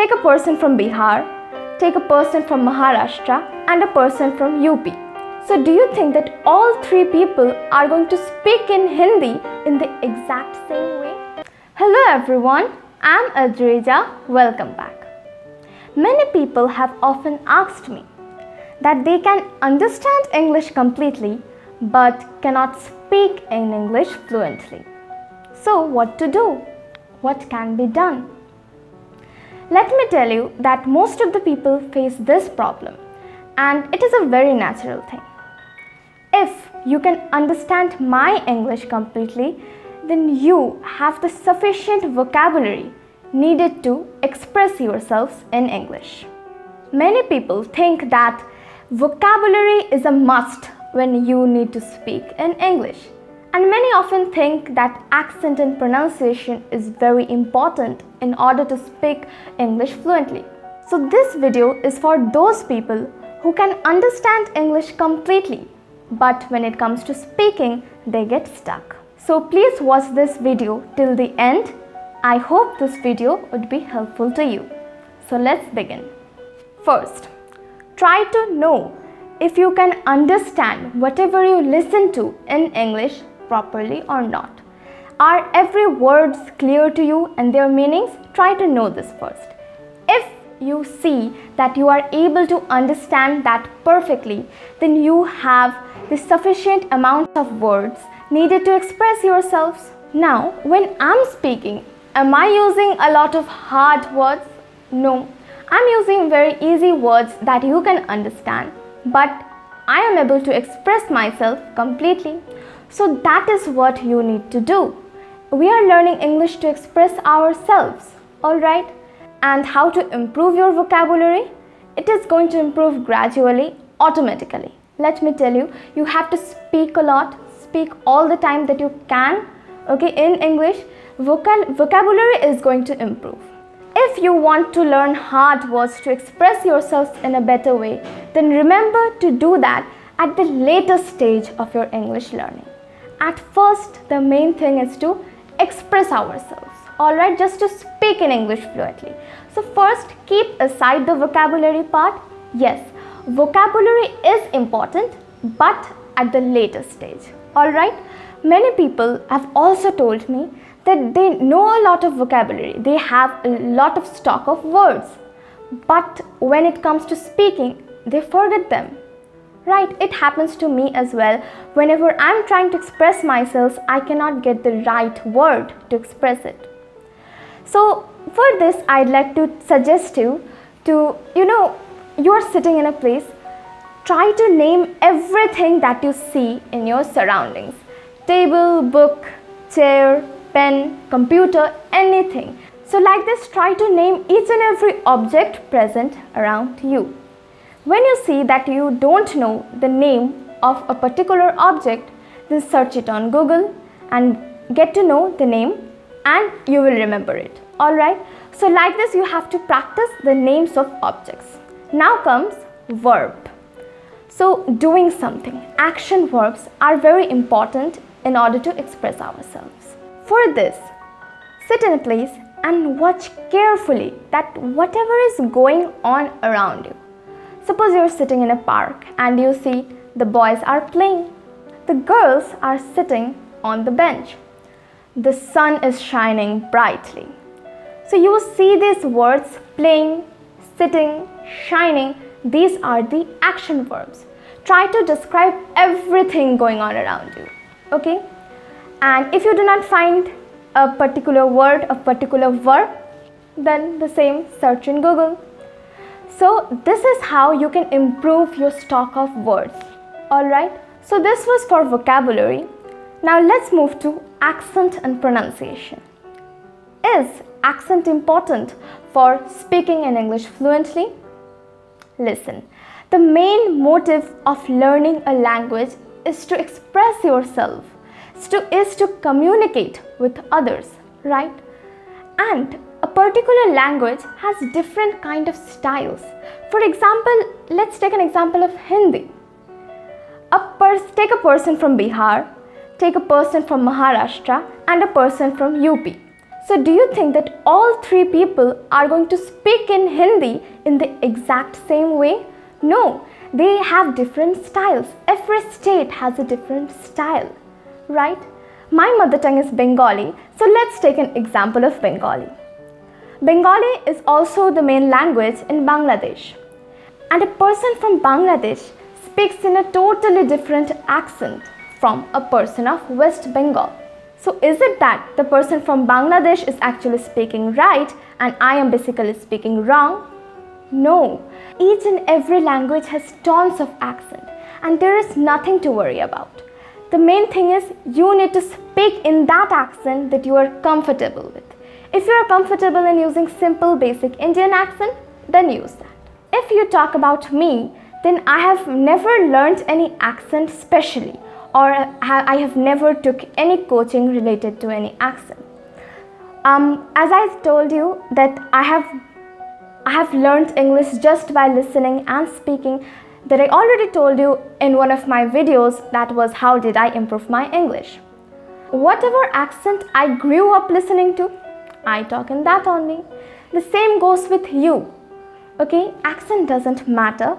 take a person from Bihar, take a person from Maharashtra, and a person from UP. So do you think that all three people are going to speak in Hindi in the exact same way? Hello everyone, I'm Adrija. Welcome back. Many people have often asked me that they can understand English completely but cannot speak in English fluently. So what to do? What can be done? Let me tell you that most of the people face this problem, and it is a very natural thing. If you can understand my English completely, then you have the sufficient vocabulary needed to express yourselves in English. Many people think that vocabulary is a must when you need to speak in English. And many often think that accent and pronunciation is very important in order to speak English fluently. So this video is for those people who can understand English completely, but when it comes to speaking, they get stuck. So please watch this video till the end. I hope this video would be helpful to you. So let's begin. First, try to know if you can understand whatever you listen to in English properly or not. Are every words clear to you and their meanings? Try to know this first. If you see that you are able to understand that perfectly, then you have the sufficient amount of words needed to express yourselves. Now, when I'm speaking, am I using a lot of hard words? No, I'm using very easy words that you can understand, but I am able to express myself completely. So that is what you need to do. We are learning English to express ourselves, alright? And how to improve your vocabulary? It is going to improve gradually, automatically. Let me tell you, you have to speak a lot, speak all the time that you can, okay, in English. Vocabulary is going to improve. If you want to learn hard words to express yourselves in a better way, then remember to do that at the later stage of your English learning. At first, the main thing is to express ourselves, alright, just to speak in English fluently. So first, keep aside the vocabulary part. Yes, vocabulary is important, but at the later stage, alright. Many people have also told me that they know a lot of vocabulary, they have a lot of stock of words, but when it comes to speaking, they forget them. Right, it happens to me as well. Whenever I'm trying to express myself, I cannot get the right word to express it. So for this, I'd like to suggest you to, you are sitting in a place, try to name everything that you see in your surroundings. Table, book, chair, pen, computer, anything. So like this, try to name each and every object present around you. When you see that you don't know the name of a particular object, then search it on Google and get to know the name and you will remember it. Alright, so like this you have to practice the names of objects. Now comes verb. So doing something, action verbs are very important in order to express ourselves. For this, sit in a place and watch carefully that whatever is going on around you. Suppose you're sitting in a park and you see the boys are playing. The girls are sitting on the bench. The sun is shining brightly. So you see these words playing, sitting, shining. These are the action verbs. Try to describe everything going on around you. Okay? And if you do not find a particular word, a particular verb, then the same, search in Google. So this is how you can improve your stock of words. Alright, so this was for vocabulary. Now let's move to accent and pronunciation. Is accent important for speaking in English fluently? Listen, the main motive of learning a language is to express yourself, is to communicate with others, right? And a particular language has different kind of styles. For example, let's take an example of Hindi. Take a person from Bihar, take a person from Maharashtra and a person from UP. So do you think that all three people are going to speak in Hindi in the exact same way? No, they have different styles. Every state has a different style, right? My mother tongue is Bengali, so let's take an example of Bengali. Bengali is also the main language in Bangladesh. And a person from Bangladesh speaks in a totally different accent from a person of West Bengal. So is it that the person from Bangladesh is actually speaking right and I am basically speaking wrong? No. Each and every language has tons of accent and there is nothing to worry about. The main thing is you need to speak in that accent that you are comfortable with. If you are comfortable in using simple basic Indian accent, then use that. If you talk about me, then I have never learned any accent specially, or I have never took any coaching related to any accent. As I told you that I have learned English just by listening and speaking, that I already told you in one of my videos, that was how did I improve my English. Whatever accent I grew up listening to, I talk in that only. The same goes with you. Okay, accent doesn't matter.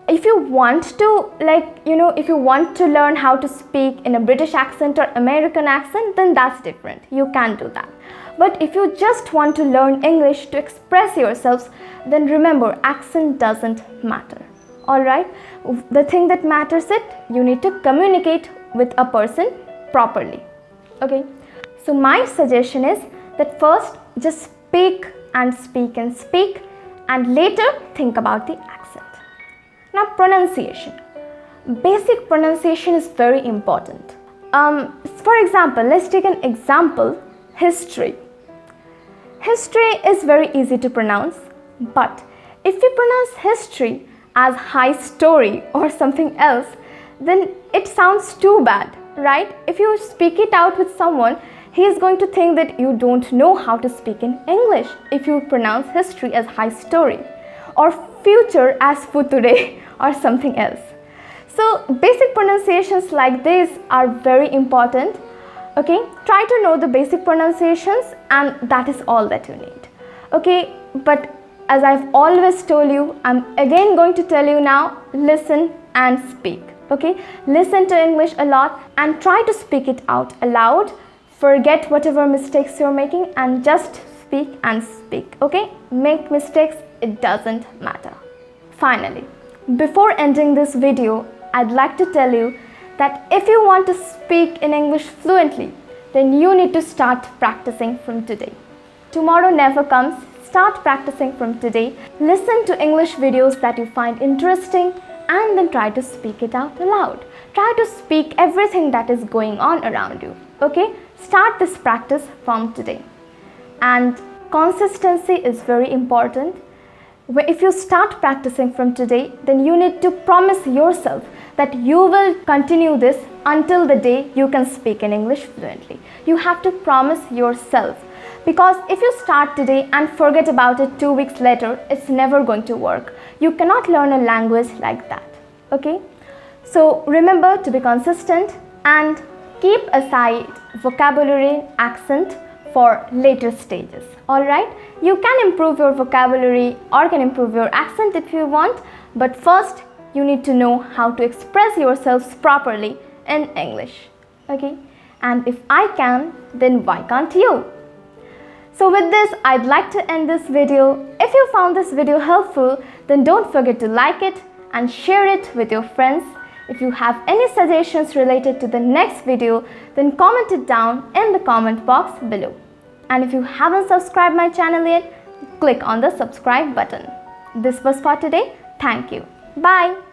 If you want to if you want to learn how to speak in a British accent or American accent, then that's different. You can do that. But if you just want to learn English to express yourselves, then remember, accent doesn't matter. Alright? The thing that matters is you need to communicate with a person properly. Okay? So my suggestion is that first just speak and speak and speak, and later think about the accent. Now pronunciation. Basic pronunciation is very important. For example, let's take an example, history. History is very easy to pronounce, but if we pronounce history as high story or something else, then it sounds too bad, right? If you speak it out with someone, he is going to think that you don't know how to speak in English if you pronounce history as high story, or future as future or something else. So basic pronunciations like this are very important. Okay, try to know the basic pronunciations and that is all that you need. Okay, but as I've always told you, I'm again going to tell you now, listen and speak. Okay, listen to English a lot and try to speak it out aloud. Forget whatever mistakes you're making and just speak and speak. Okay, make mistakes, it doesn't matter. Finally, before ending this video, I'd like to tell you that if you want to speak in English fluently, then you need to start practicing from today. Tomorrow never comes. Start practicing from today. Listen to English videos that you find interesting and then try to speak it out aloud. Try to speak everything that is going on around you. Okay? Start this practice from today. And consistency is very important. If you start practicing from today, then you need to promise yourself that you will continue this until the day you can speak in English fluently. You have to promise yourself, because if you start today and forget about it 2 weeks later, it's never going to work. You cannot learn a language like that. Okay? So remember to be consistent and keep aside vocabulary, accent for later stages. Alright? You can improve your vocabulary or can improve your accent if you want, but first you need to know how to express yourselves properly in English. Okay? And if I can, then why can't you? So with this, I'd like to end this video. If you found this video helpful, then don't forget to like it and share it with your friends. If you have any suggestions related to the next video, then comment it down in the comment box below. And if you haven't subscribed my channel yet, click on the subscribe button. This was for today. Thank you. Bye.